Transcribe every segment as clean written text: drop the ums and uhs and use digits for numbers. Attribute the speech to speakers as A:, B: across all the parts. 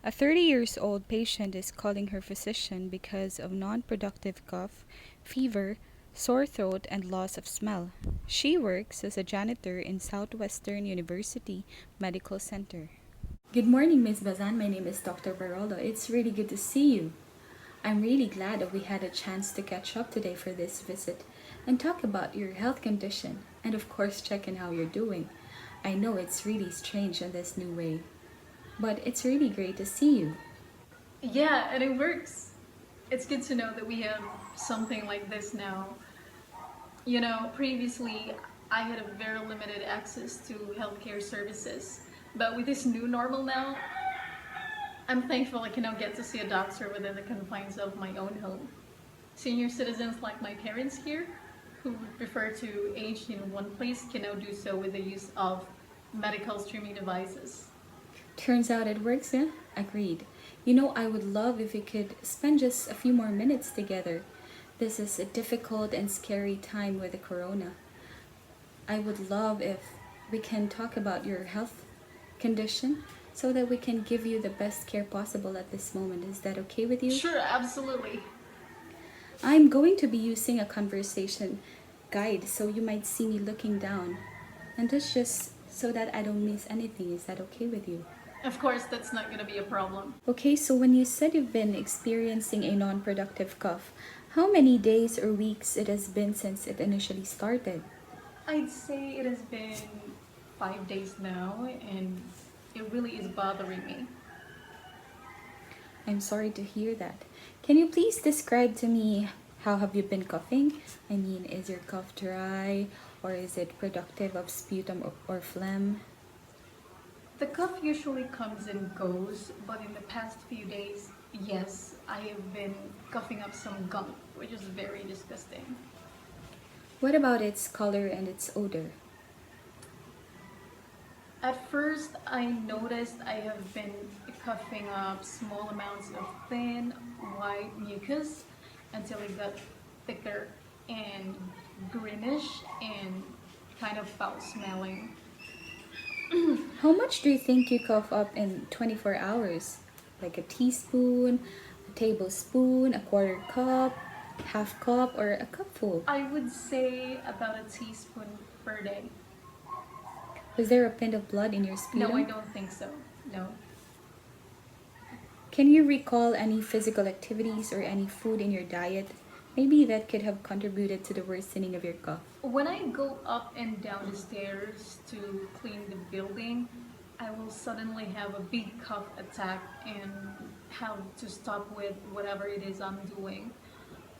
A: A 30 years old patient is calling her physician because of non-productive cough, fever, sore throat, and loss of smell. She works as a janitor in Southwestern University Medical Center. Good morning, Ms. Bazan. My name is Dr. Barolo. It's really good to see you. I'm really glad that we had a chance to catch up today for this visit and talk about your health condition and, of course, check in how you're doing. I know it's really strange in this new way, but it's really great to see you.
B: Yeah, and it works. It's good to know that we have something like this now. Previously I had a very limited access to healthcare services, but with this new normal now, I'm thankful I can now get to see a doctor within the confines of my own home. Senior citizens like my parents here, who would prefer to age in one place, can now do so with the use of medical streaming devices.
A: Turns out it works, yeah? Agreed. I would love if we could spend just a few more minutes together. This is a difficult and scary time with the corona. I would love if we can talk about your health condition so that we can give you the best care possible at this moment. Is that okay with you?
B: Sure, absolutely.
A: I'm going to be using a conversation guide, so you might see me looking down. And that's just so that I don't miss anything. Is that okay with you?
B: Of course, that's not going to be a problem.
A: Okay, so when you said you've been experiencing a non productive cough, how many days or weeks it has been since it initially started?
B: I'd say it has been 5 days now, and it really is bothering me.
A: I'm sorry to hear that. Can you please describe to me how have you been coughing? I mean, is your cough dry or is it productive of sputum or phlegm?
B: The cough usually comes and goes, but in the past few days, yes, I have been coughing up some gunk, which is very disgusting.
A: What about its color and its odor?
B: At first, I noticed I have been coughing up small amounts of thin, white mucus until it got thicker and greenish and kind of foul smelling.
A: How much do you think you cough up in 24 hours? Like a teaspoon, a tablespoon, a quarter cup, half cup, or a cupful?
B: I would say about a teaspoon per day.
A: Was there a pint of blood in your
B: No, I
A: sputum?
B: don't think so. No.
A: Can you recall any physical activities or any food in your diet? Maybe that could have contributed to the worsening of your cough.
B: When I go up and down the stairs to clean the building, I will suddenly have a big cough attack and have to stop with whatever it is I'm doing.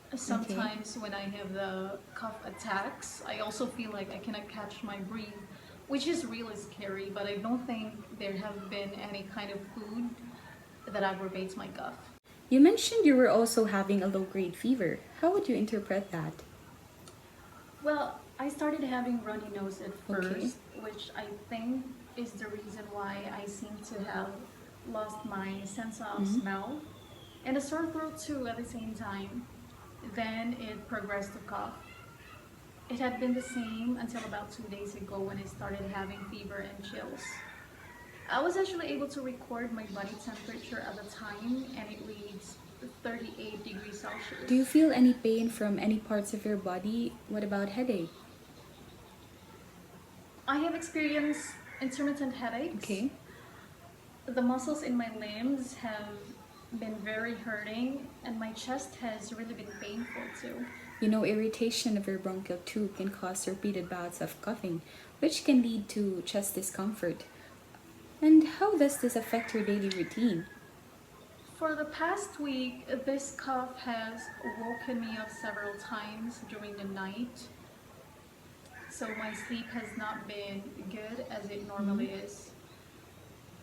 A: Okay.
B: Sometimes when I have the cough attacks, I also feel like I cannot catch my breath, which is really scary, but I don't think there have been any kind of food that aggravates my cough.
A: You mentioned you were also having a low grade fever. How would you interpret that?
B: Well, I started having runny nose at
A: Okay.
B: first, which I think is the reason why I seem to have lost my sense of
A: Mm-hmm.
B: smell, and a sore throat too at the same time. Then it progressed to cough. It had been the same until about 2 days ago when I started having fever and chills. I was actually able to record my body temperature at the time, and it reads 38 degrees
A: Do you
B: Celsius.
A: feel any pain from any parts of your body? What about headache?
B: I have experienced intermittent headaches.
A: Okay.
B: The muscles in my limbs have been very hurting, and my chest has really been painful too.
A: Irritation of your bronchial tube can cause repeated bouts of coughing, which can lead to chest discomfort. And how does this affect your daily routine?
B: For the past week, this cough has woken me up several times during the night, so my sleep has not been good as it
A: Mhm.
B: normally is.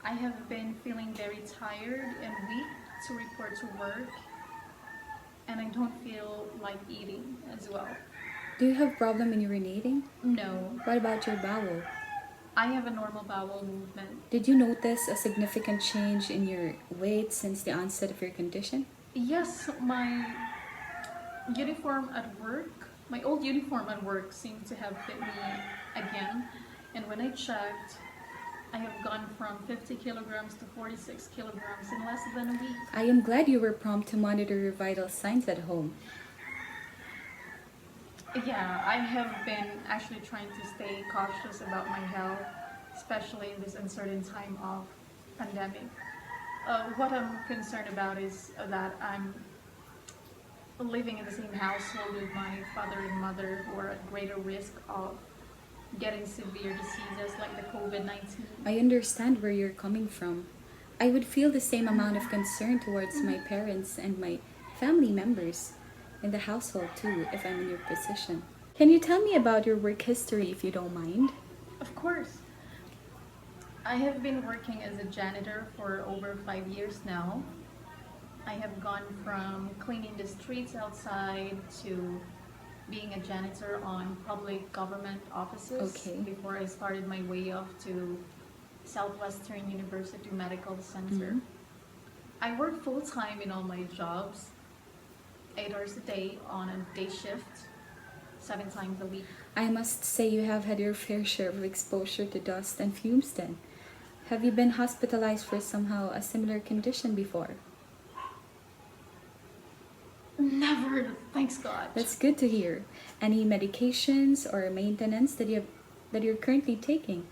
B: I have been feeling very tired and weak to report to work, and I don't feel like eating as well.
A: Do you have problem in urinating?
B: No,
A: What about your bowel?
B: I have a normal bowel movement.
A: Did you notice a significant change in your weight since the onset of your condition?
B: Yes, my uniform at work, my old uniform at work seemed to have fit me again. And when I checked, I have gone from 50 kilograms to 46 kilograms in less than a week.
A: I am glad you were prompt to monitor your vital signs at home.
B: Yeah, I have been actually trying to stay cautious about my health, especially in this uncertain time of pandemic. What I'm concerned about is that I'm living in the same household with my father and mother who are at greater risk of getting severe diseases like the COVID-19.
A: I understand where you're coming from. I would feel the same amount of concern towards my parents and my family members in the household too if I'm in your position. Can you tell me about your work history if you don't mind?
B: Of course, I have been working as a janitor for over 5 years now. I have gone from cleaning the streets outside to being a janitor on public government offices
A: Okay.
B: before I started my way off to Southwestern University Medical Center.
A: Mhm.
B: I work full time in all my jobs, 8 hours a day on a day shift, 7 times a week.
A: I must say you have had your fair share of exposure to dust and fumes then. Have you been hospitalized for somehow a similar condition before?
B: Never, thanks God.
A: That's good to hear. Any medications or maintenance that you're currently taking?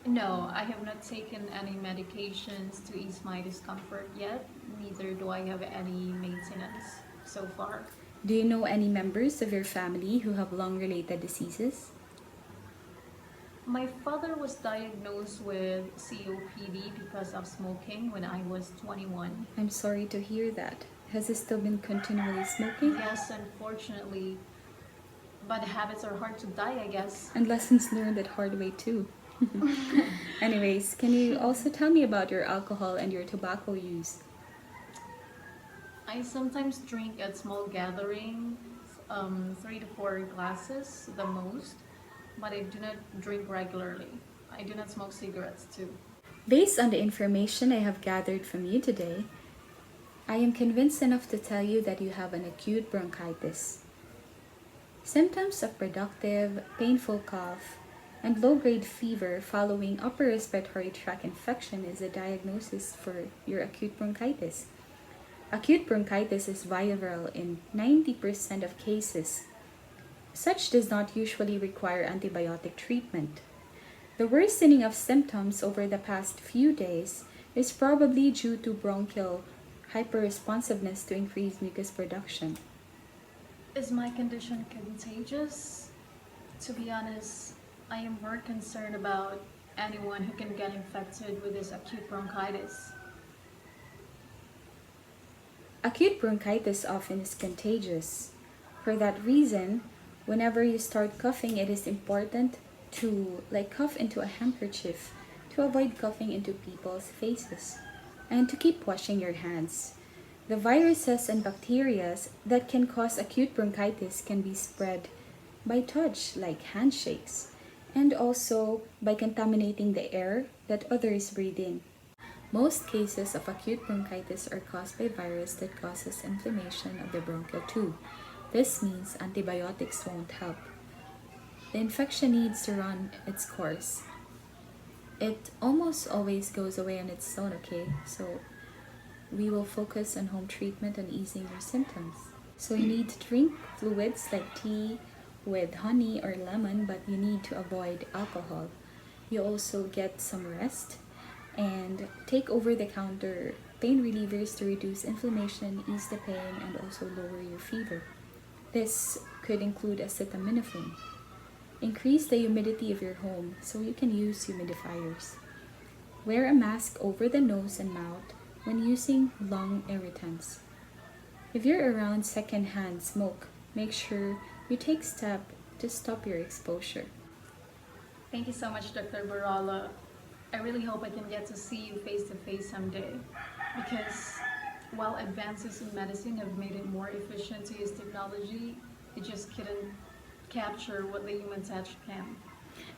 B: No, I have not taken any medications to ease my discomfort yet. Neither do I have any maintenance so far.
A: Do you know any members of your family who have lung-related diseases?
B: My father was diagnosed with COPD because of smoking when I was 21.
A: I'm sorry to hear that. Has he still been continually smoking?
B: Yes, unfortunately, bad habits are hard to die, I guess.
A: And lessons learned at hard way too. Anyways, can you also tell me about your alcohol and your tobacco use?
B: I sometimes drink at small gatherings, 3 to 4 glasses the most, but I do not drink regularly. I do not smoke cigarettes too.
A: Based on the information I have gathered from you today, I am convinced enough to tell you that you have an acute bronchitis. Symptoms of productive, painful cough, and low-grade fever following upper respiratory tract infection is a diagnosis for your acute bronchitis. Acute bronchitis is viral in 90% of cases. Such does not usually require antibiotic treatment. The worsening of symptoms over the past few days is probably due to bronchial hyperresponsiveness to increased mucus production.
B: Is my condition contagious? To be honest, I am more concerned about anyone who can get infected with this acute bronchitis.
A: Acute bronchitis often is contagious. For that reason, whenever you start coughing, it is important to cough into a handkerchief to avoid coughing into people's faces and to keep washing your hands. The viruses and bacteria that can cause acute bronchitis can be spread by touch, like handshakes, and also by contaminating the air that others breathe in. Most cases of acute bronchitis are caused by virus that causes inflammation of the bronchial tube. This means antibiotics won't help. The infection needs to run its course. It almost always goes away on its own, okay? So we will focus on home treatment and easing your symptoms. So you need to drink fluids like tea with honey or lemon, but you need to avoid alcohol. You also get some rest and take over-the-counter pain relievers to reduce inflammation, ease the pain, and also lower your fever. This could include acetaminophen. Increase the humidity of your home so you can use humidifiers. Wear a mask over the nose and mouth when using lung irritants. If you're around secondhand smoke, make sure you take steps to stop your exposure.
B: Thank you so much, Dr. Barala. I really hope I can get to see you face to face someday, because while advances in medicine have made it more efficient to use technology, it just couldn't capture what the human touch can.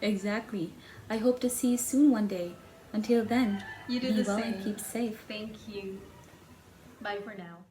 A: Exactly. I hope to see you soon one day. Until then,
B: You do
A: be
B: the
A: well
B: same.
A: and keep safe.
B: Thank you. Bye for now.